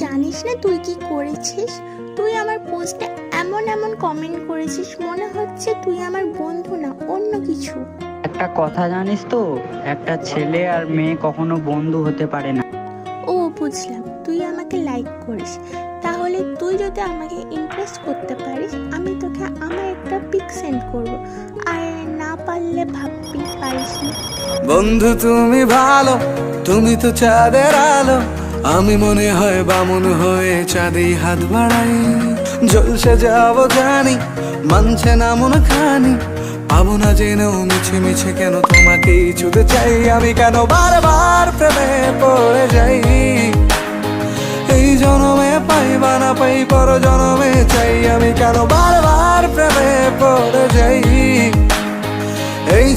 জানিস না তুই কি করেছিস? তুই আমার পোস্টে এমন এমন কমেন্ট করেছিস, মনে হচ্ছে তুই আমার বন্ধু না, অন্য কিছু। একটা কথা জানিস তো, একটা ছেলে আর মেয়ে কখনো বন্ধু হতে পারে না। ও বুঝলাম, তুই আমাকে লাইক করিস, তাহলে তুই যদি আমাকে ইমপ্রেস করতে পারিস আমি তোকে আমার একটা পিক সেন্ড করব, আর না পারলে ভাববি পারিস না। বন্ধু তুমি ভালো, তুমি তো চাঁদের আলো, আমি মনে হয় বামুন হয়ে চাঁদে হাত বাড়াই। জলসে যাবো জানি, মানছে না মন খানি, পাবো না জেনেও মিছে মিছে কেন তোমাকেই ছুতে চাই। আমি কেন বারবার প্রেমে পড়ে যাই, এই জনমে পাই বা না পাই পর জনমে চাই। আমি কেন বারবার প্রেমে পড়ে যাই, এই